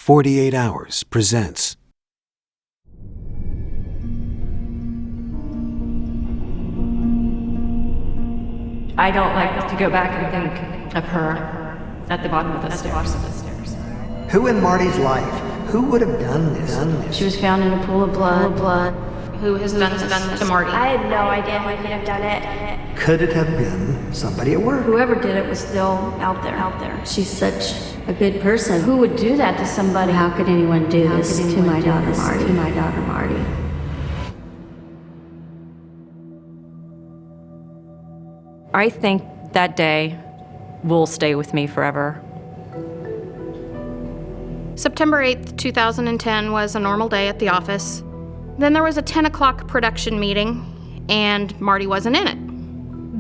48 Hours presents. I don't like to go back and think of her at the bottom of the stairs. Who in Marty's life? Who would have done this? She was found in a pool of blood. Who has done this to Marty? I had no idea who could have done it. Could it have been somebody at work? Whoever did it was still out there. She's such a good person. Who would do that to somebody? How could anyone do this to my daughter Marty? I think that day will stay with me forever. September 8th, 2010 was a normal day at the office. Then there was a 10 o'clock production meeting, and Marty wasn't in it.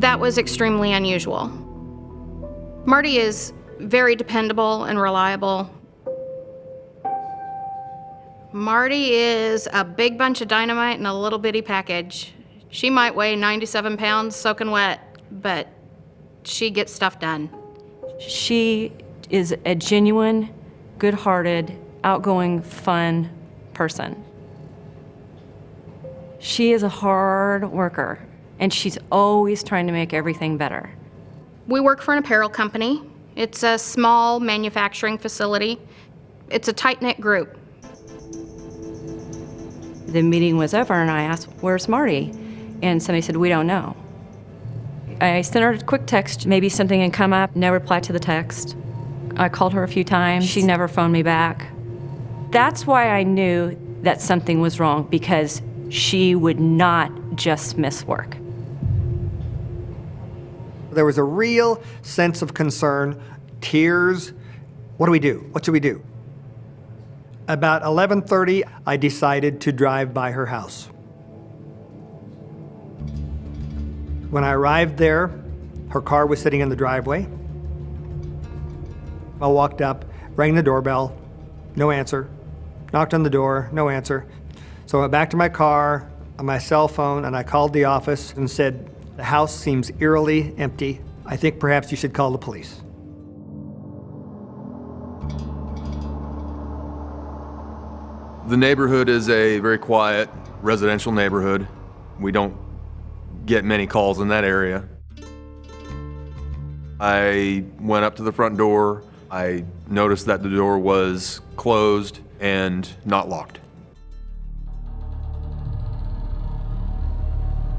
That was extremely unusual. Marty is very dependable and reliable. Marty is a big bunch of dynamite in a little bitty package. She might weigh 97 pounds soaking wet, but she gets stuff done. She is a genuine, good-hearted, outgoing, fun person. She is a hard worker, and she's always trying to make everything better. We work for an apparel company. It's a small manufacturing facility. It's a tight-knit group. The meeting was over, and I asked, "Where's Marty?" And somebody said, "We don't know." I sent her a quick text, maybe something had come up, no reply to the text. I called her a few times, she never phoned me back. That's why I knew that something was wrong, because she would not just miss work. There was a real sense of concern, tears. What do we do? What should we do? About 11:30, I decided to drive by her house. When I arrived there, her car was sitting in the driveway. I walked up, rang the doorbell, no answer. Knocked on the door, no answer. So I went back to my car, on my cell phone, and I called the office and said, "The house seems eerily empty. I think perhaps you should call the police." The neighborhood is a very quiet residential neighborhood. We don't get many calls in that area. I went up to the front door. I noticed that the door was closed and not locked.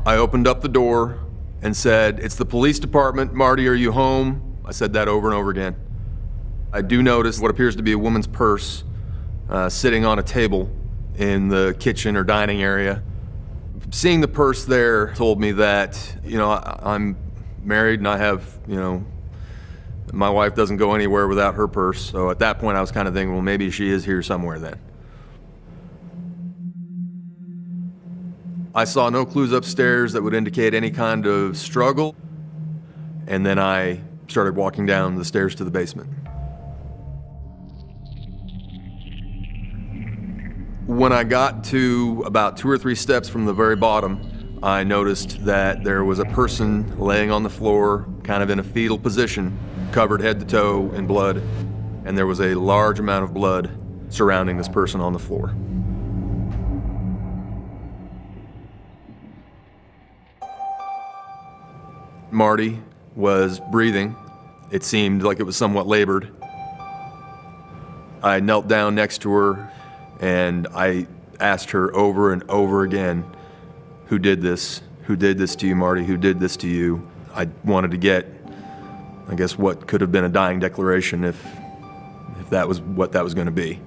I opened up the door and said, "It's the police department. Marty, are you home?" I said that over and over again. I do notice what appears to be a woman's purse sitting on a table in the kitchen or dining area. Seeing the purse there told me that, I'm married and I have, my wife doesn't go anywhere without her purse. So at that point I was kind of thinking, well, maybe she is here somewhere then. I saw no clues upstairs that would indicate any kind of struggle. And then I started walking down the stairs to the basement. When I got to about 2 or 3 steps from the very bottom, I noticed that there was a person laying on the floor, kind of in a fetal position, covered head to toe in blood, and there was a large amount of blood surrounding this person on the floor. Marty was breathing. It seemed like it was somewhat labored. I knelt down next to her and I asked her over and over again, "Who did this? Who did this to you, Marty? Who did this to you?" I wanted to get, I guess, what could have been a dying declaration if that was what that was going to be.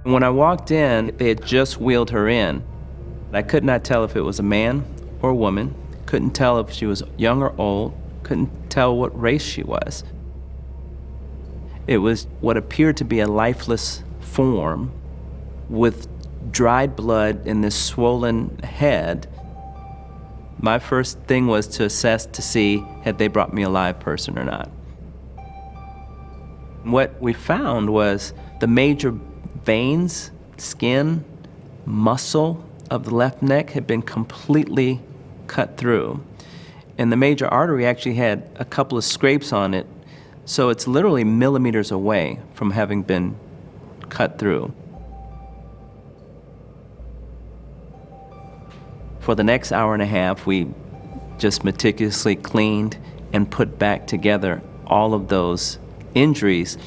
When I walked in, they had just wheeled her in. I could not tell if it was a man or a woman, couldn't tell if she was young or old, couldn't tell what race she was. It was what appeared to be a lifeless form with dried blood in this swollen head. My first thing was to assess to see had they brought me a live person or not. What we found was the major veins, skin, muscle of the left neck had been completely cut through. And the major artery actually had a couple of scrapes on it, so it's literally millimeters away from having been cut through. For the next hour and a half, we just meticulously cleaned and put back together all of those injuries.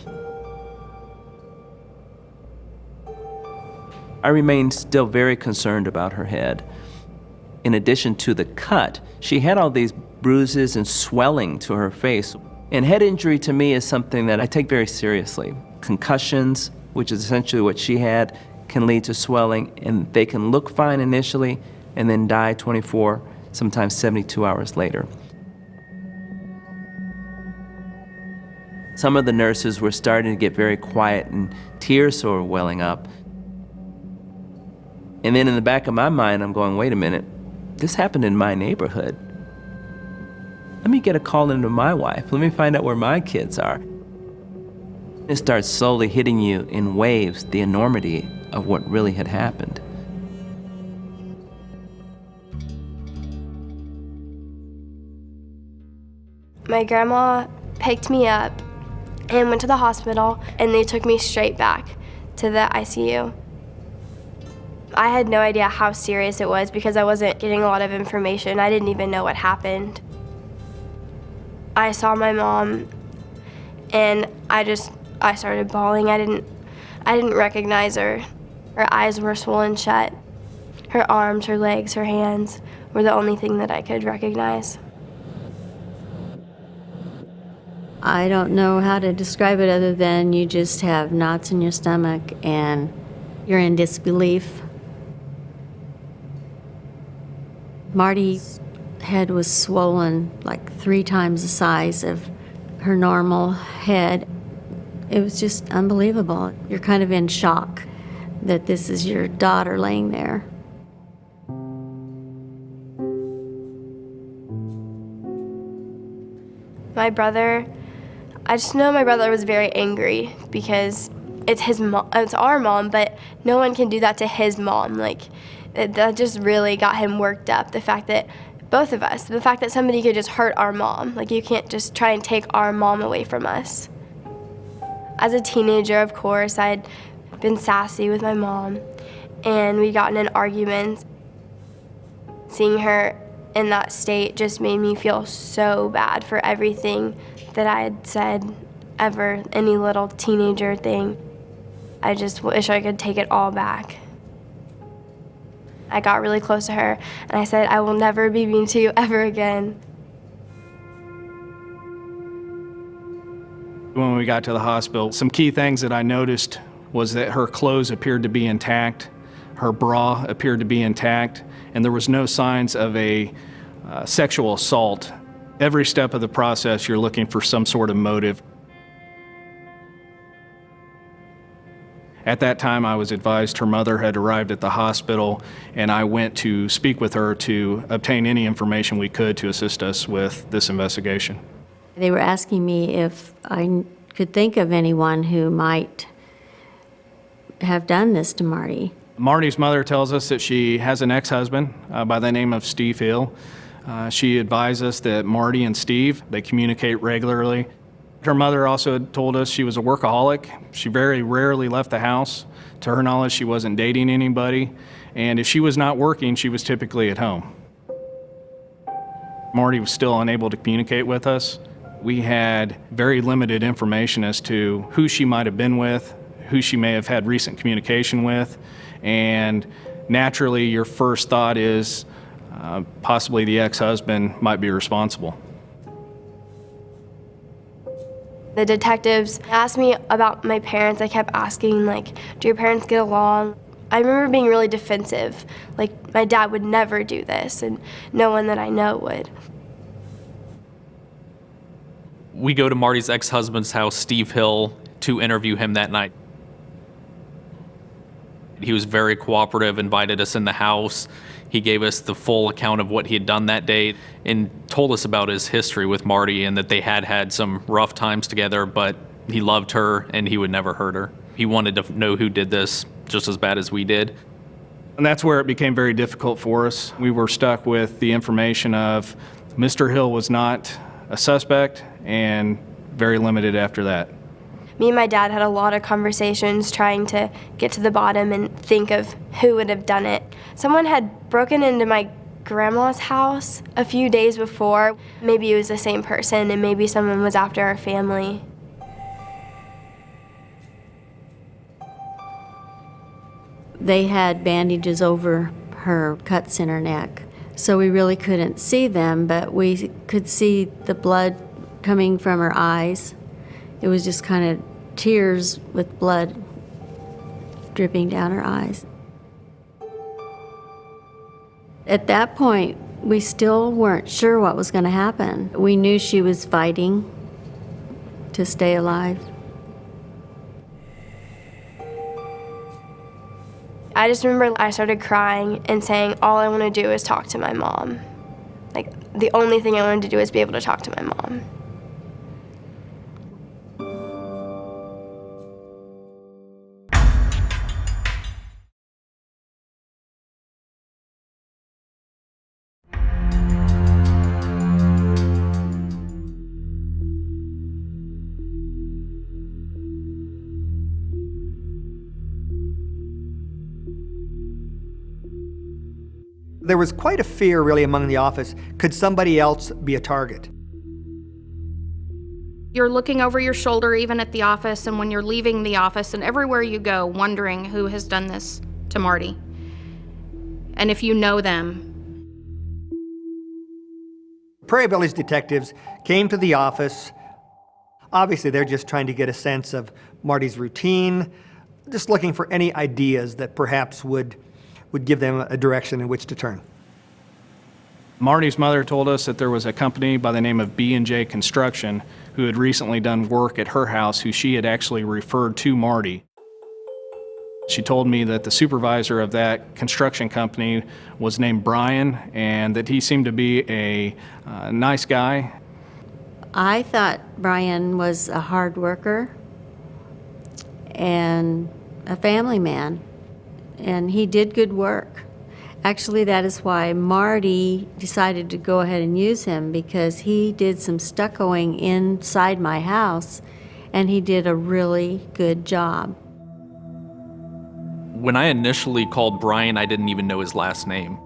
I remained still very concerned about her head. In addition to the cut, she had all these bruises and swelling to her face. And head injury to me is something that I take very seriously. Concussions, which is essentially what she had, can lead to swelling, and they can look fine initially and then die 24, sometimes 72 hours later. Some of the nurses were starting to get very quiet and tears were welling up. And then in the back of my mind, I'm going, wait a minute, this happened in my neighborhood. Let me get a call into my wife. Let me find out where my kids are. It starts slowly hitting you in waves, the enormity of what really had happened. My grandma picked me up and went to the hospital, and they took me straight back to the ICU. I had no idea how serious it was because I wasn't getting a lot of information. I didn't even know what happened. I saw my mom, and I started bawling. I didn't recognize her. Her eyes were swollen shut. Her arms, her legs, her hands were the only thing that I could recognize. I don't know how to describe it other than you just have knots in your stomach and you're in disbelief. Marty's head was swollen like 3 times the size of her normal head. It was just unbelievable. You're kind of in shock that this is your daughter laying there. My brother, I just know my brother was very angry because it's his mom, it's our mom, but no one can do that to his mom. That just really got him worked up. The fact that both of us, the fact that somebody could just hurt our mom, you can't just try and take our mom away from us. As a teenager, of course, I'd been sassy with my mom, and we got in an argument. Seeing her in that state just made me feel so bad for everything that I had said ever, any little teenager thing. I just wish I could take it all back. I got really close to her, and I said, I will never be mean to you ever again. When we got to the hospital, some key things that I noticed was that her clothes appeared to be intact, her bra appeared to be intact, and there was no signs of a sexual assault. Every step of the process, you're looking for some sort of motive. At that time, I was advised her mother had arrived at the hospital, and I went to speak with her to obtain any information we could to assist us with this investigation. They were asking me if I could think of anyone who might have done this to Marty. Marty's mother tells us that she has an ex-husband by the name of Steve Hill. She advised us that Marty and Steve, they communicate regularly. Her mother also told us she was a workaholic. She very rarely left the house. To her knowledge, she wasn't dating anybody. And if she was not working, she was typically at home. Marty was still unable to communicate with us. We had very limited information as to who she might have been with, who she may have had recent communication with, and naturally your first thought is possibly the ex-husband might be responsible. The detectives asked me about my parents. I kept asking, do your parents get along? I remember being really defensive. My dad would never do this, and no one that I know would. We go to Marty's ex-husband's house, Steve Hill, to interview him that night. He was very cooperative, invited us in the house. He gave us the full account of what he had done that day and told us about his history with Marti and that they had had some rough times together, but he loved her and he would never hurt her. He wanted to know who did this just as bad as we did. And that's where it became very difficult for us. We were stuck with the information of Mr. Hill was not a suspect and very limited after that. Me and my dad had a lot of conversations trying to get to the bottom and think of who would have done it. Someone had broken into my grandma's house a few days before. Maybe it was the same person and maybe someone was after our family. They had bandages over her cuts in her neck, so we really couldn't see them, but we could see the blood coming from her eyes. It was just kind of tears with blood dripping down her eyes. At that point, we still weren't sure what was going to happen. We knew she was fighting to stay alive. I just remember I started crying and saying all I want to do is talk to my mom. Like, the only thing I wanted to do is be able to talk to my mom. There was quite a fear, really, among the office. Could somebody else be a target? You're looking over your shoulder even at the office, and when you're leaving the office and everywhere you go, wondering who has done this to Marti. And if you know them. Prairie Village detectives came to the office. Obviously, they're just trying to get a sense of Marti's routine, just looking for any ideas that perhaps would give them a direction in which to turn. Marti's mother told us that there was a company by the name of B&J Construction who had recently done work at her house who she had actually referred to Marti. She told me that the supervisor of that construction company was named Brian and that he seemed to be a nice guy. I thought Brian was a hard worker and a family man, and he did good work. Actually, that is why Marti decided to go ahead and use him, because he did some stuccoing inside my house, and he did a really good job. When I initially called Brian, I didn't even know his last name.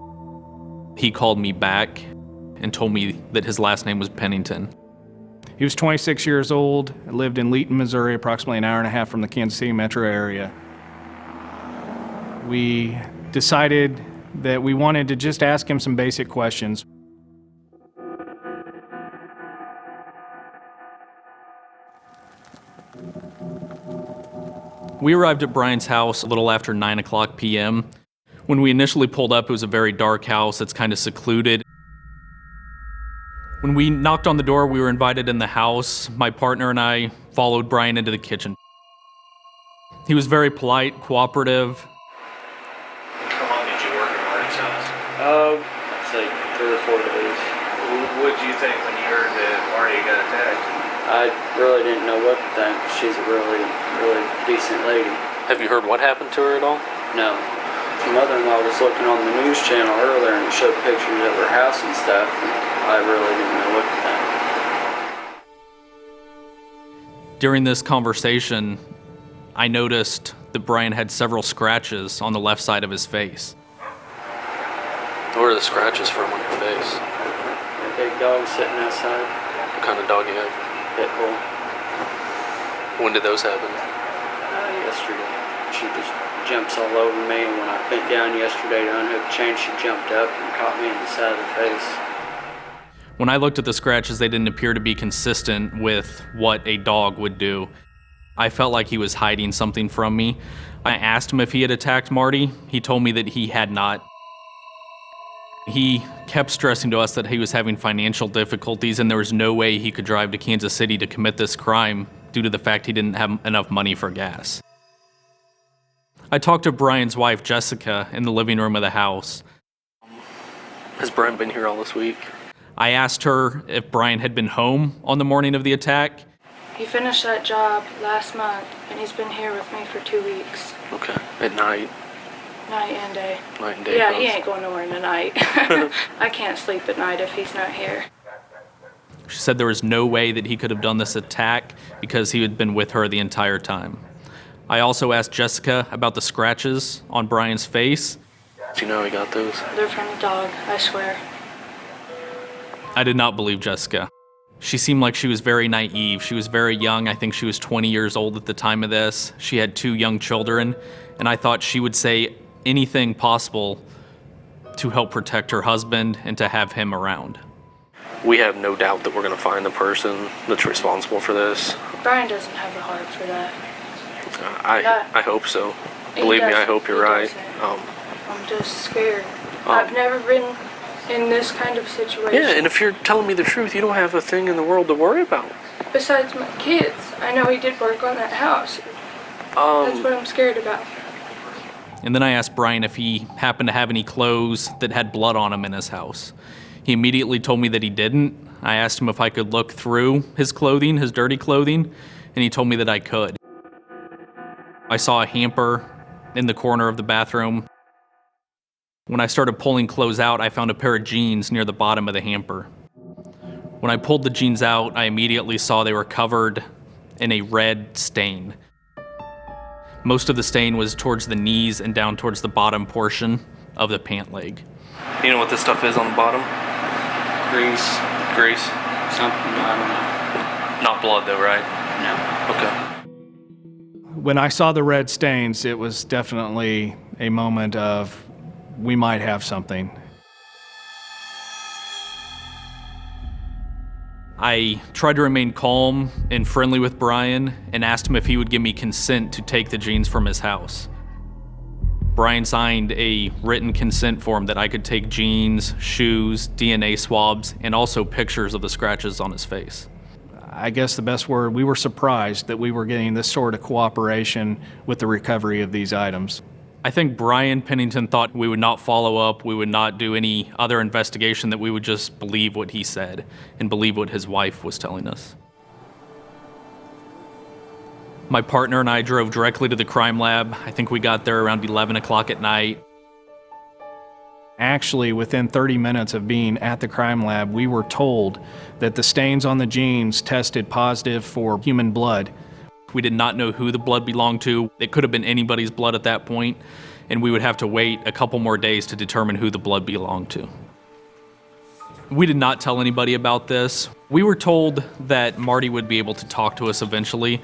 He called me back and told me that his last name was Pennington. He was 26 years old, lived in Leeton, Missouri, approximately an hour and a half from the Kansas City metro area. We decided that we wanted to just ask him some basic questions. We arrived at Brian's house a little after 9:00 p.m. When we initially pulled up, it was a very dark house that's kind of secluded. When we knocked on the door, we were invited in the house. My partner and I followed Brian into the kitchen. He was very polite, cooperative. How long did you work at Marti's house? I'd say 3 or 4 days. What did you think when you heard that Marti got attacked? I really didn't know what to think. She's a really, really decent lady. Have you heard what happened to her at all? No. My mother-in-law was looking on the news channel earlier and it showed pictures of her house and stuff, and I really didn't know what to think. During this conversation, I noticed that Brian had several scratches on the left side of his face. Where are the scratches from on your face? A big dog sitting outside. What kind of dog you have? Pit bull. When did those happen? Yesterday. She just jumps all over me, and when I bent down yesterday to unhook the chain, she jumped up and caught me in the side of the face. When I looked at the scratches, they didn't appear to be consistent with what a dog would do. I felt like he was hiding something from me. I asked him if he had attacked Marti. He told me that he had not. He kept stressing to us that he was having financial difficulties and there was no way he could drive to Kansas City to commit this crime due to the fact he didn't have enough money for gas. I talked to Brian's wife, Jessica, in the living room of the house. Has Brian been here all this week? I asked her if Brian had been home on the morning of the attack. He finished that job last month, and he's been here with me for 2 weeks. Okay. At night? Night and day. Night and day. Yeah, both. he ain't going nowhere tonight. I can't sleep at night if he's not here. She said there was no way that he could have done this attack because he had been with her the entire time. I also asked Jessica about the scratches on Brian's face. Do you know how he got those? They're from the dog, I swear. I did not believe Jessica. She seemed like she was very naive. She was very young. I think she was 20 years old at the time of this. She had 2 young children, and I thought she would say anything possible to help protect her husband and to have him around. We have no doubt that we're going to find the person that's responsible for this. Brian doesn't have the heart for that. I hope so. Believe me, I hope you're right. I'm just scared. I've never been in this kind of situation. Yeah, and if you're telling me the truth, you don't have a thing in the world to worry about. Besides my kids, I know he did work on that house. That's what I'm scared about. And then I asked Brian if he happened to have any clothes that had blood on them in his house. He immediately told me that he didn't. I asked him if I could look through his clothing, his dirty clothing, and he told me that I could. I saw a hamper in the corner of the bathroom. When I started pulling clothes out, I found a pair of jeans near the bottom of the hamper. When I pulled the jeans out, I immediately saw they were covered in a red stain. Most of the stain was towards the knees and down towards the bottom portion of the pant leg. You know what this stuff is on the bottom? Grease. Grease? Something, I Not blood though, right? don't know. No. Okay. When I saw the red stains, it was definitely a moment of, we might have something. I tried to remain calm and friendly with Brian and asked him if he would give me consent to take the jeans from his house. Brian signed a written consent form that I could take jeans, shoes, DNA swabs, and also pictures of the scratches on his face. I guess the best word, we were surprised that we were getting this sort of cooperation with the recovery of these items. I think Brian Pennington thought we would not follow up, we would not do any other investigation, that we would just believe what he said and believe what his wife was telling us. My partner and I drove directly to the crime lab. I think we got there around 11 o'clock at night. Actually, within 30 minutes of being at the crime lab, we were told that the stains on the jeans tested positive for human blood. We did not know who the blood belonged to. It could have been anybody's blood at that point, and we would have to wait a couple more days to determine who the blood belonged to. We did not tell anybody about this. We were told that Marty would be able to talk to us eventually.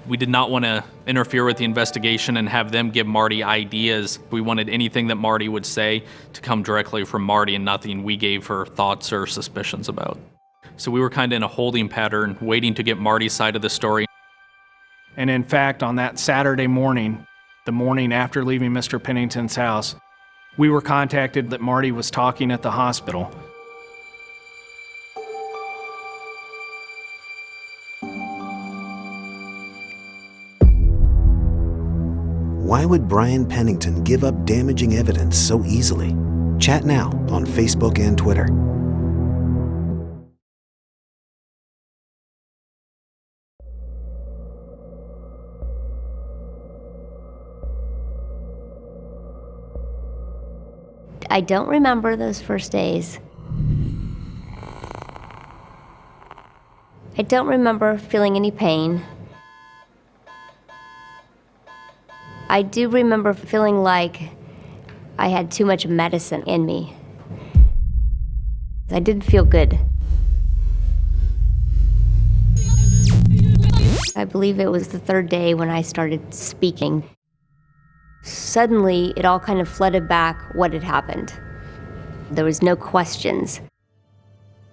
We did not want to interfere with the investigation and have them give Marty ideas. We wanted anything that Marty would say to come directly from Marty and nothing we gave her thoughts or suspicions about. So we were kind of in a holding pattern, waiting to get Marty's side of the story. And in fact, on that Saturday morning, the morning after leaving Mr. Pennington's house, we were contacted that Marty was talking at the hospital. Why would Brian Pennington give up damaging evidence so easily? Chat now on Facebook and Twitter. I don't remember those first days. I don't remember feeling any pain. I do remember feeling like I had too much medicine in me. I didn't feel good. I believe it was the third day when I started speaking. Suddenly, it all kind of flooded back what had happened. There was no questions.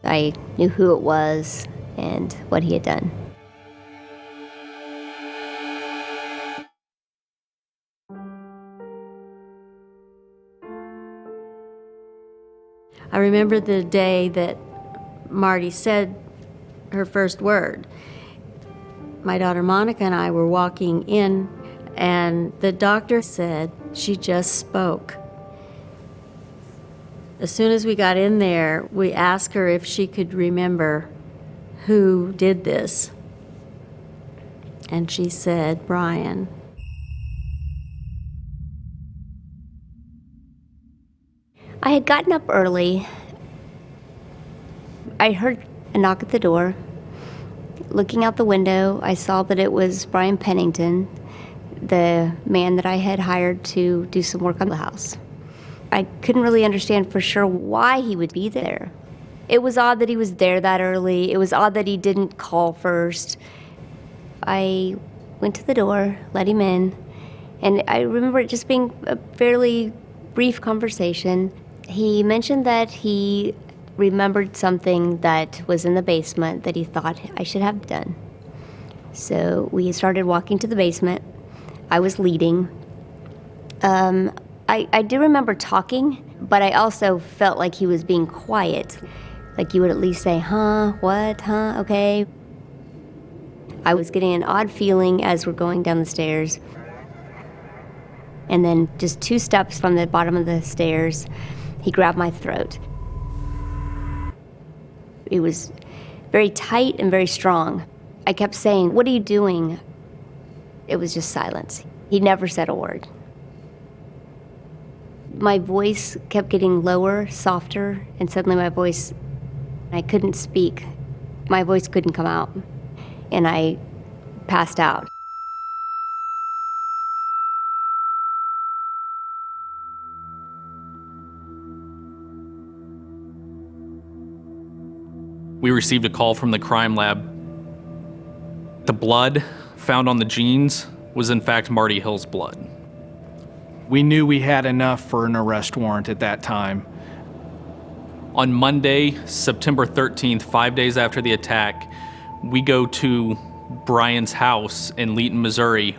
I knew who it was and what he had done. I remember the day that Marty said her first word. My daughter Monica and I were walking in And the doctor said she just spoke. As soon as we got in there, we asked her if she could remember who did this. And she said, Brian. I had gotten up early. I heard a knock at the door. Looking out the window, I saw that it was Brian Pennington, the man that I had hired to do some work on the house. I couldn't really understand for sure why he would be there. It was odd that he was there that early. It was odd that he didn't call first. I went to the door, let him in, and I remember it just being a fairly brief conversation. He mentioned that he remembered something that was in the basement that he thought I should have done. So we started walking to the basement. I was leading. I do remember talking, but I also felt like he was being quiet. Like you would at least say, huh, what, huh, okay. I was getting an odd feeling as we're going down the stairs. And then just 2 steps from the bottom of the stairs, he grabbed my throat. It was very tight and very strong. I kept saying, what are you doing? It was just silence. He never said a word. My voice kept getting lower, softer, and suddenly I couldn't speak. My voice couldn't come out, and I passed out. We received a call from the crime lab. The blood found on the jeans was in fact Marty Hill's blood. We knew we had enough for an arrest warrant at that time. On Monday, September 13th, 5 days after the attack, we go to Brian's house in Leeton, Missouri.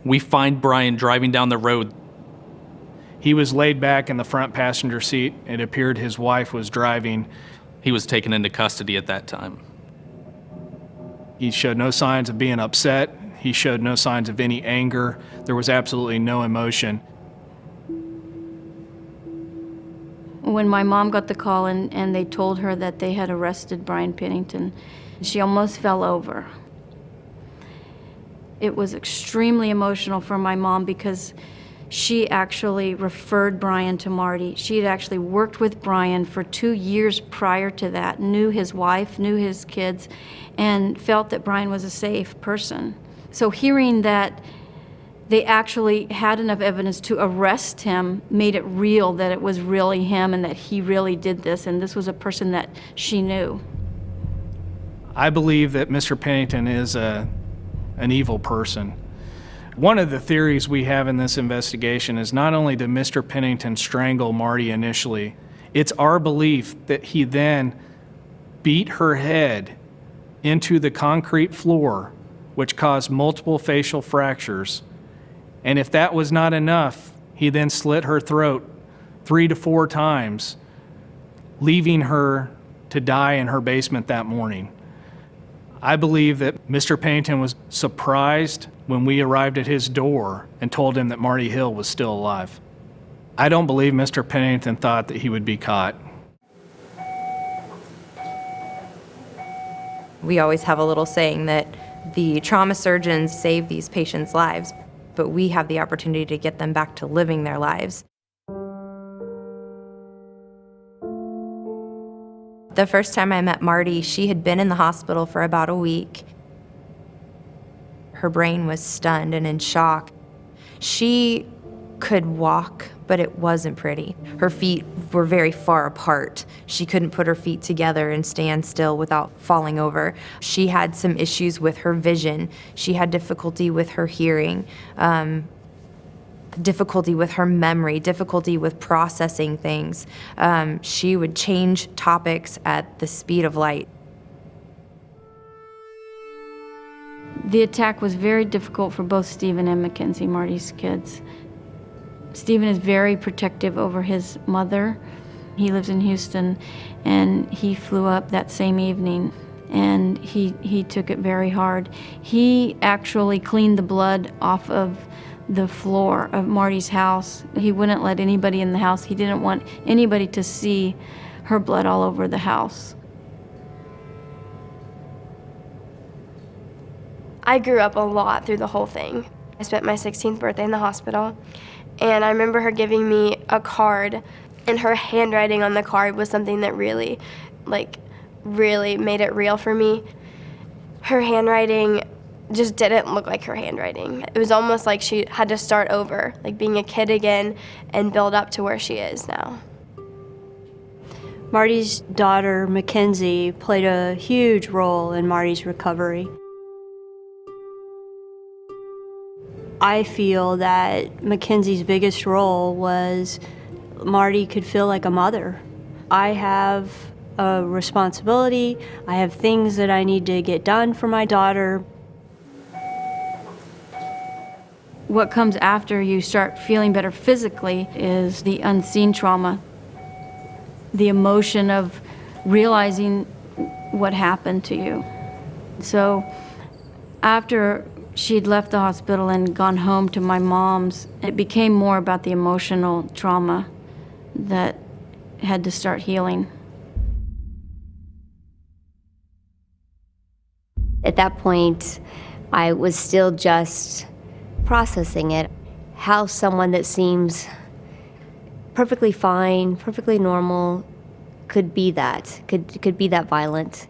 We find Brian driving down the road. He was laid back in the front passenger seat. It appeared his wife was driving. He was taken into custody at that time. He showed no signs of being upset. He showed no signs of any anger. There was absolutely no emotion. When my mom got the call and they told her that they had arrested Brian Pennington, she almost fell over. It was extremely emotional for my mom because she actually referred Brian to Marty. She had actually worked with Brian for 2 years prior to that, knew his wife, knew his kids, and felt that Brian was a safe person. So hearing that they actually had enough evidence to arrest him made it real, that it was really him and that he really did this, and this was a person that she knew. I believe that Mr. Pennington is an evil person. One of the theories we have in this investigation is not only did Mr. Pennington strangle Marty initially, it's our belief that he then beat her head into the concrete floor, which caused multiple facial fractures. And if that was not enough, he then slit her throat 3 to 4 times, leaving her to die in her basement that morning. I believe that Mr. Pennington was surprised when we arrived at his door and told him that Marty Hill was still alive. I don't believe Mr. Pennington thought that he would be caught. We always have a little saying that the trauma surgeons save these patients' lives, but we have the opportunity to get them back to living their lives. The first time I met Marty, she had been in the hospital for about a week. Her brain was stunned and in shock. She could walk, but it wasn't pretty. Her feet were very far apart. She couldn't put her feet together and stand still without falling over. She had some issues with her vision. She had difficulty with her hearing, difficulty with her memory, difficulty with processing things. She would change topics at the speed of light. The attack was very difficult for both Stephen and Mackenzie, Marty's kids. Stephen is very protective over his mother. He lives in Houston, and he flew up that same evening. and he took it very hard. He actually cleaned the blood off of the floor of Marty's house. He wouldn't let anybody in the house. He didn't want anybody to see her blood all over the house. I grew up a lot through the whole thing. I spent my 16th birthday in the hospital, and I remember her giving me a card, and her handwriting on the card was something that really made it real for me. Her handwriting just didn't look like her handwriting. It was almost like she had to start over, like being a kid again and build up to where she is now. Marty's daughter, Mackenzie, played a huge role in Marty's recovery. I feel that Mackenzie's biggest role was Marty could feel like a mother. I have a responsibility. I have things that I need to get done for my daughter. What comes after you start feeling better physically is the unseen trauma, the emotion of realizing what happened to you. So after she'd left the hospital and gone home to my mom's, it became more about the emotional trauma that had to start healing. At that point, I was still just processing it. How someone that seems perfectly fine, perfectly normal, could be that, could be that violent.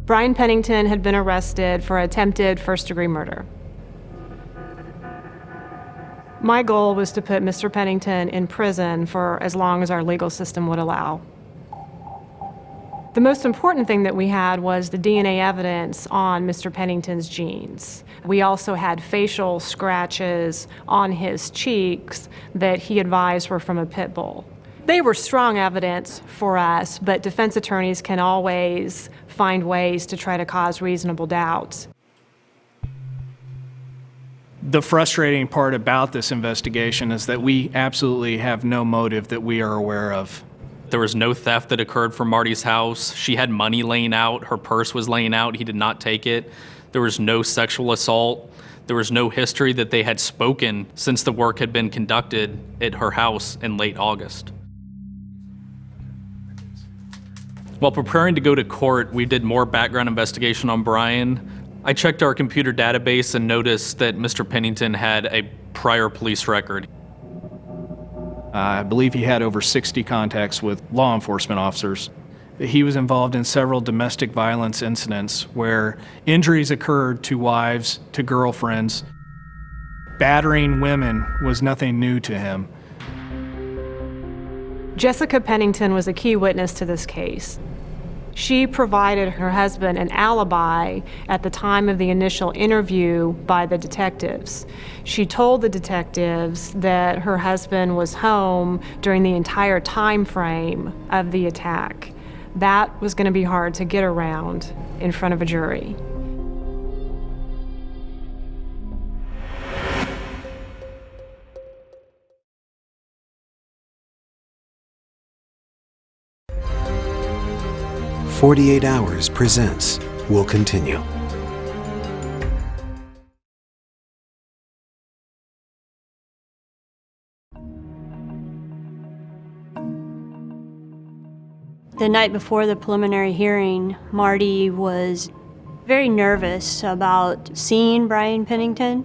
Brian Pennington had been arrested for attempted first-degree murder. My goal was to put Mr. Pennington in prison for as long as our legal system would allow. The most important thing that we had was the DNA evidence on Mr. Pennington's genes. We also had facial scratches on his cheeks that he advised were from a pit bull. They were strong evidence for us, but defense attorneys can always find ways to try to cause reasonable doubt. The frustrating part about this investigation is that we absolutely have no motive that we are aware of. There was no theft that occurred from Marty's house. She had money laying out. Her purse was laying out. He did not take it. There was no sexual assault. There was no history that they had spoken since the work had been conducted at her house in late August. While preparing to go to court, we did more background investigation on Brian. I checked our computer database and noticed that Mr. Pennington had a prior police record. I believe he had over 60 contacts with law enforcement officers. He was involved in several domestic violence incidents where injuries occurred to wives, to girlfriends. Battering women was nothing new to him. Jessica Pennington was a key witness to this case. She provided her husband an alibi at the time of the initial interview by the detectives. She told the detectives that her husband was home during the entire time frame of the attack. That was going to be hard to get around in front of a jury. "48 Hours presents" will continue. The night before the preliminary hearing, Marty was very nervous about seeing Brian Pennington.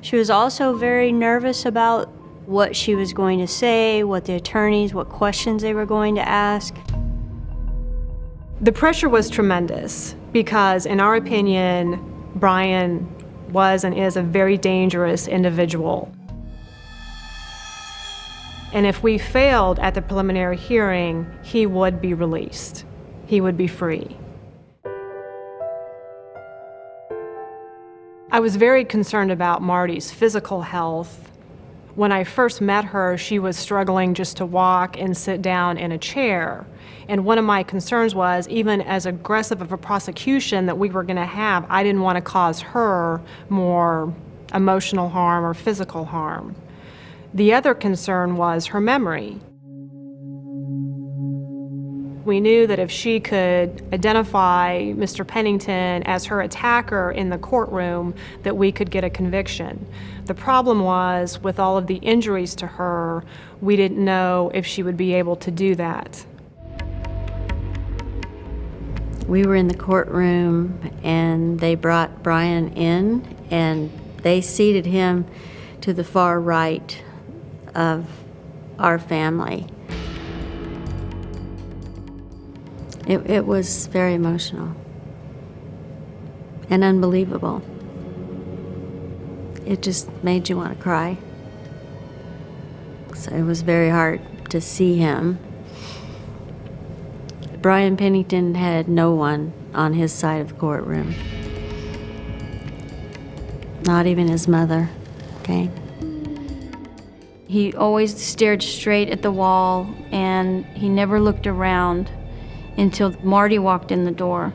She was also very nervous about what she was going to say, what the attorneys, what questions they were going to ask. The pressure was tremendous because, in our opinion, Brian was and is a very dangerous individual. And if we failed at the preliminary hearing, he would be released. He would be free. I was very concerned about Marty's physical health. When I first met her, she was struggling just to walk and sit down in a chair. And one of my concerns was, even as aggressive of a prosecution that we were going to have, I didn't want to cause her more emotional harm or physical harm. The other concern was her memory. We knew that if she could identify Mr. Pennington as her attacker in the courtroom, that we could get a conviction. The problem was, with all of the injuries to her, we didn't know if she would be able to do that. We were in the courtroom, and they brought Brian in, and they seated him to the far right of our family. It was very emotional and unbelievable. It just made you want to cry. So it was very hard to see him. Brian Pennington had no one on his side of the courtroom. Not even his mother, okay? He always stared straight at the wall, and he never looked around until Marty walked in the door.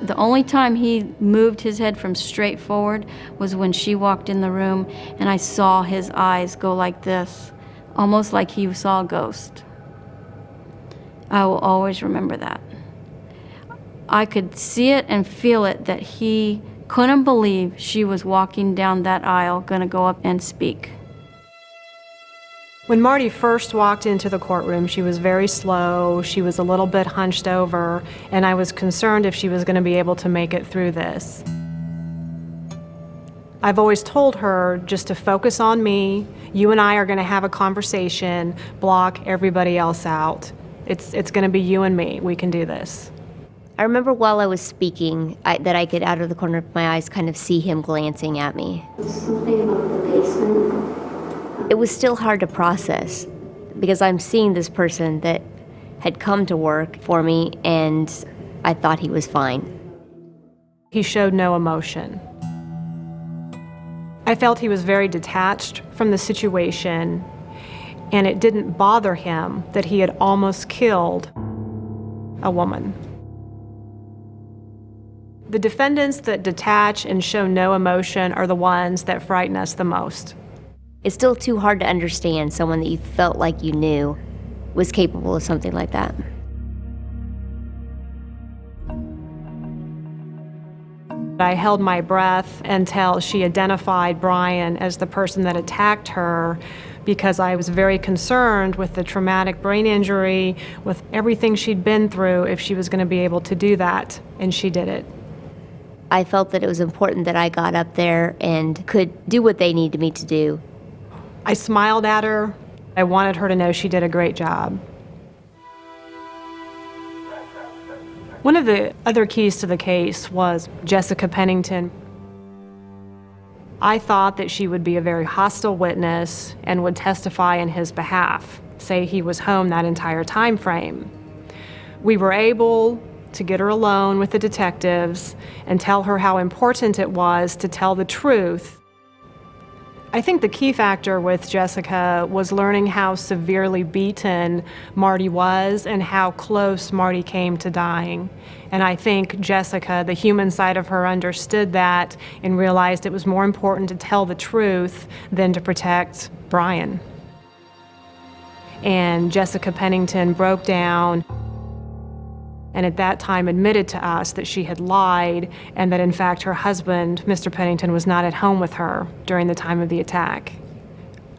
The only time he moved his head from straight forward was when she walked in the room, and I saw his eyes go like this, almost like he saw a ghost. I will always remember that. I could see it and feel it, that he couldn't believe she was walking down that aisle, gonna go up and speak. When Marty first walked into the courtroom, she was very slow, she was a little bit hunched over, and I was concerned if she was going to be able to make it through this. I've always told her just to focus on me. You and I are going to have a conversation, block everybody else out. It's going to be you and me. We can do this. I remember while I was speaking that I could, out of the corner of my eyes, kind of see him glancing at me. Something about the basement. It was still hard to process because I'm seeing this person that had come to work for me, and I thought he was fine. He showed no emotion. I felt he was very detached from the situation, and it didn't bother him that he had almost killed a woman. The defendants that detach and show no emotion are the ones that frighten us the most. It's still too hard to understand someone that you felt like you knew was capable of something like that. I held my breath until she identified Brian as the person that attacked her, because I was very concerned with the traumatic brain injury, with everything she'd been through, if she was going to be able to do that, and she did it. I felt that it was important that I got up there and could do what they needed me to do. I smiled at her. I wanted her to know she did a great job. One of the other keys to the case was Jessica Pennington. I thought that she would be a very hostile witness and would testify in his behalf, say he was home that entire time frame. We were able to get her alone with the detectives and tell her how important it was to tell the truth. I think the key factor with Jessica was learning how severely beaten Marty was and how close Marty came to dying. And I think Jessica, the human side of her, understood that and realized it was more important to tell the truth than to protect Brian. And Jessica Pennington broke down and at that time admitted to us that she had lied and that in fact her husband, Mr. Pennington, was not at home with her during the time of the attack.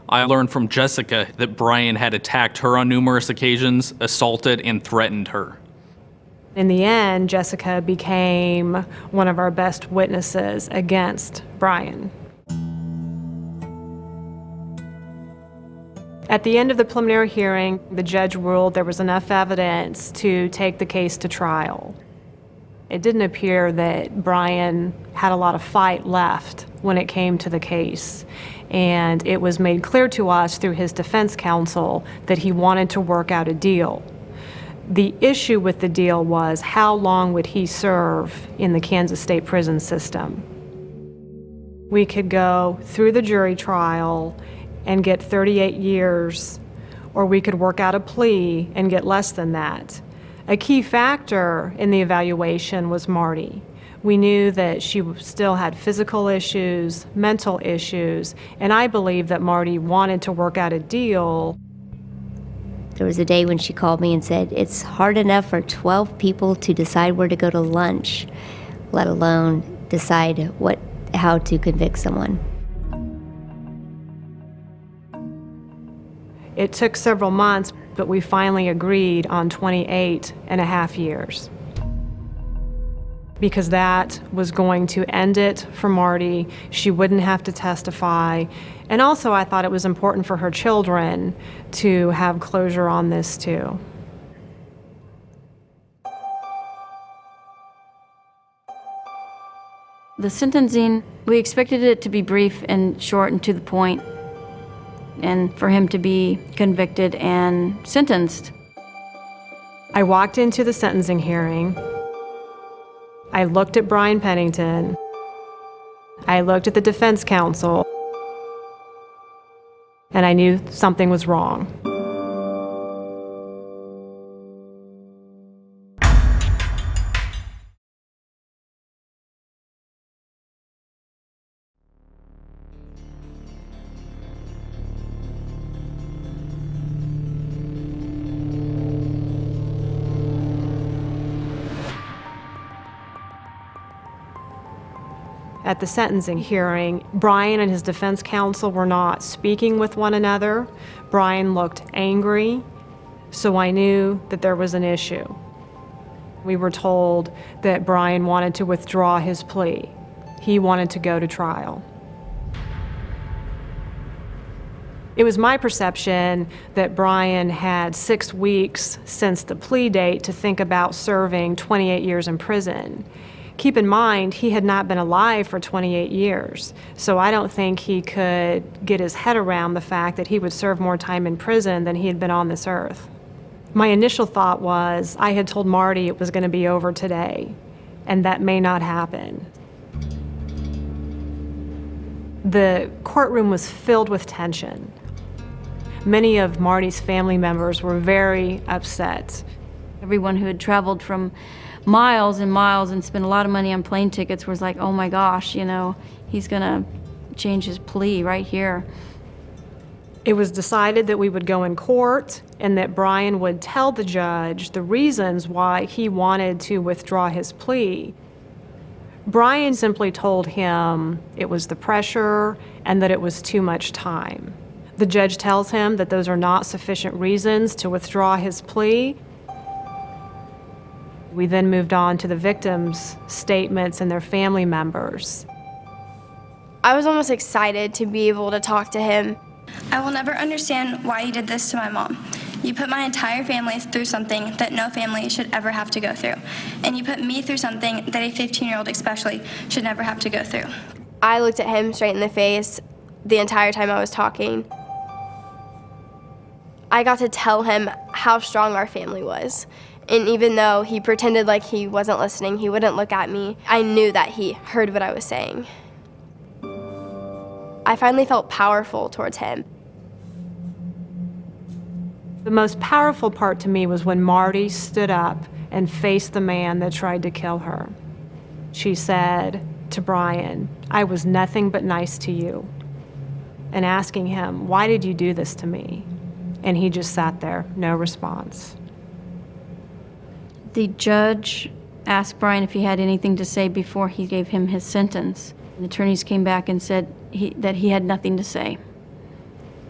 I learned from Jessica that Brian had attacked her on numerous occasions, assaulted, and threatened her. In the end, Jessica became one of our best witnesses against Brian. At the end of the preliminary hearing, the judge ruled there was enough evidence to take the case to trial. It didn't appear that Brian had a lot of fight left when it came to the case, and it was made clear to us through his defense counsel that he wanted to work out a deal. The issue with the deal was how long would he serve in the Kansas State prison system. We could go through the jury trial and get 38 years, or we could work out a plea and get less than that. A key factor in the evaluation was Marty. We knew that she still had physical issues, mental issues, and I believe that Marty wanted to work out a deal There was a day when she called me and said, it's hard enough for 12 people to decide where to go to lunch, let alone decide how to convict someone. It took several months, but we finally agreed on 28.5 years. Because that was going to end it for Marti. She wouldn't have to testify. And also, I thought it was important for her children to have closure on this, too. The sentencing, we expected it to be brief and short and to the point, and for him to be convicted and sentenced. I walked into the sentencing hearing. I looked at Brian Pennington. I looked at the defense counsel. And I knew something was wrong. At the sentencing hearing, Brian and his defense counsel were not speaking with one another. Brian looked angry, so I knew that there was an issue. We were told that Brian wanted to withdraw his plea. He wanted to go to trial. It was my perception that Brian had 6 weeks since the plea date to think about serving 28 years in prison. Keep in mind, he had not been alive for 28 years, so I don't think he could get his head around the fact that he would serve more time in prison than he had been on this earth. My initial thought was, I had told Marti it was going to be over today, and that may not happen. The courtroom was filled with tension. Many of Marti's family members were very upset. Everyone who had traveled from miles and miles and spent a lot of money on plane tickets was like, oh my gosh, he's gonna change his plea right here. It was decided that we would go in court and that Brian would tell the judge the reasons why he wanted to withdraw his plea. Brian simply told him it was the pressure and that it was too much time. The judge tells him that those are not sufficient reasons to withdraw his plea. We then moved on to the victims' statements and their family members. I was almost excited to be able to talk to him. I will never understand why you did this to my mom. You put my entire family through something that no family should ever have to go through. And you put me through something that a 15-year-old especially should never have to go through. I looked at him straight in the face the entire time I was talking. I got to tell him how strong our family was. And even though he pretended like he wasn't listening, he wouldn't look at me, I knew that he heard what I was saying. I finally felt powerful towards him. The most powerful part to me was when Marti stood up and faced the man that tried to kill her. She said to Brian, I was nothing but nice to you. And asking him, why did you do this to me? And he just sat there, no response. The judge asked Brian if he had anything to say before he gave him his sentence. The attorneys came back and said that he had nothing to say.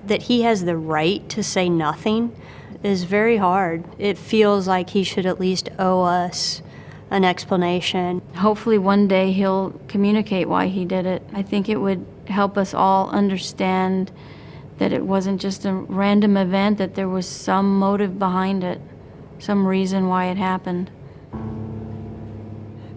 That he has the right to say nothing is very hard. It feels like he should at least owe us an explanation. Hopefully one day he'll communicate why he did it. I think it would help us all understand that it wasn't just a random event, that there was some motive behind it, some reason why it happened.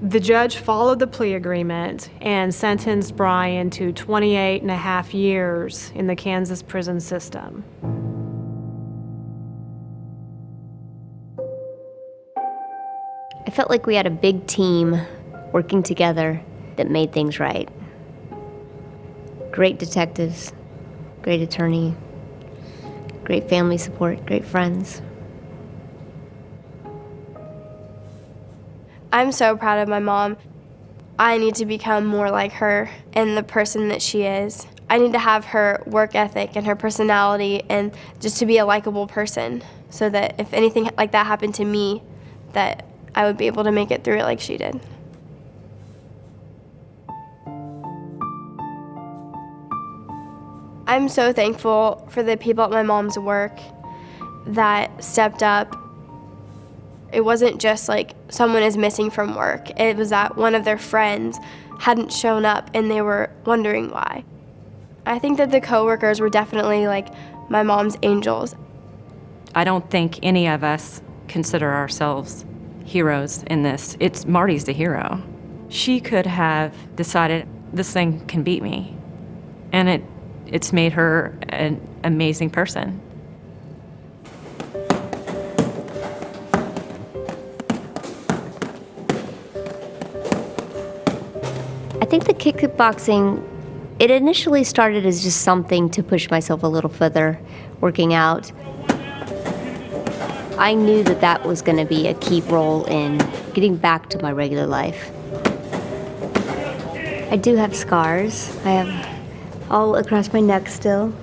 The judge followed the plea agreement and sentenced Brian to 28.5 years in the Kansas prison system. I felt like we had a big team working together that made things right. Great detectives, great attorney, great family support, great friends. I'm so proud of my mom. I need to become more like her and the person that she is. I need to have her work ethic and her personality and just to be a likable person so that if anything like that happened to me, that I would be able to make it through it like she did. I'm so thankful for the people at my mom's work that stepped up. It wasn't just like someone is missing from work. It was that one of their friends hadn't shown up and they were wondering why. I think that the coworkers were definitely like my mom's angels. I don't think any of us consider ourselves heroes in this. It's Marty's the hero. She could have decided this thing can beat me, and it's made her an amazing person. I think the kickboxing, it initially started as just something to push myself a little further, working out. I knew that that was going to be a key role in getting back to my regular life. I do have scars. I have all across my neck still.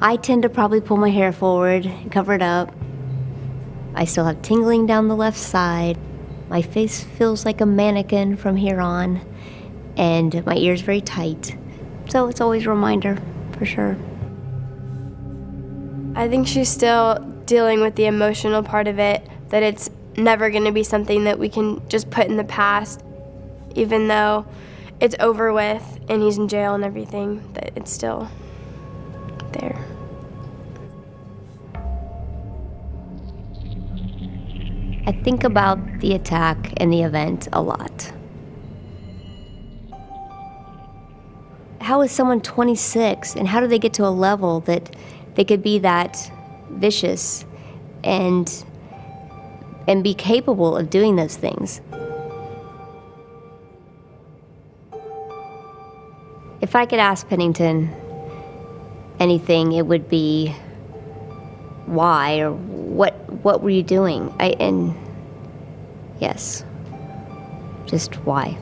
I tend to probably pull my hair forward and cover it up. I still have tingling down the left side. My face feels like a mannequin from here on, and my ear's very tight. So it's always a reminder, for sure. I think she's still dealing with the emotional part of it, that it's never going to be something that we can just put in the past, even though it's over with and he's in jail and everything, that it's still there. I think about the attack and the event a lot. How is someone 26 and how do they get to a level that they could be that vicious and be capable of doing those things? If I could ask Pennington anything, it would be why or what were you doing? And yes, just why.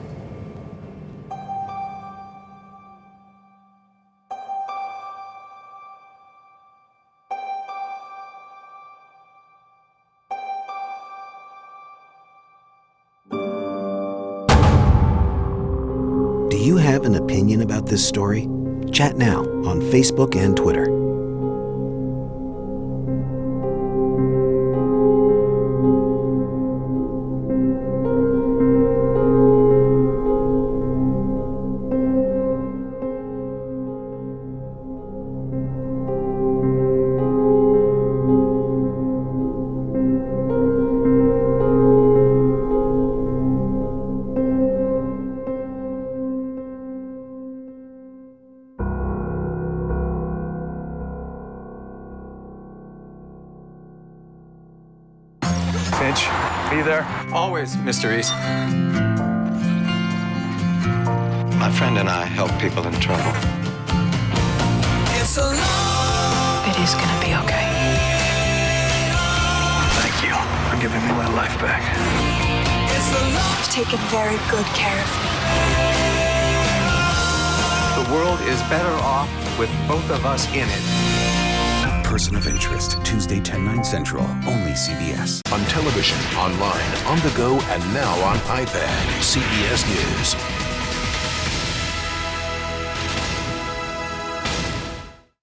Do you have an opinion about this story? Chat now on Facebook and Twitter. Finch, are you there? Always, Mr. East. My friend and I help people in trouble. It is gonna be okay. Thank you for giving me my life back. You've taken very good care of me. The world is better off with both of us in it. Person of Interest, Tuesday, 10/9 Central, only CBS. On television, online, on the go, and now on iPad. CBS News.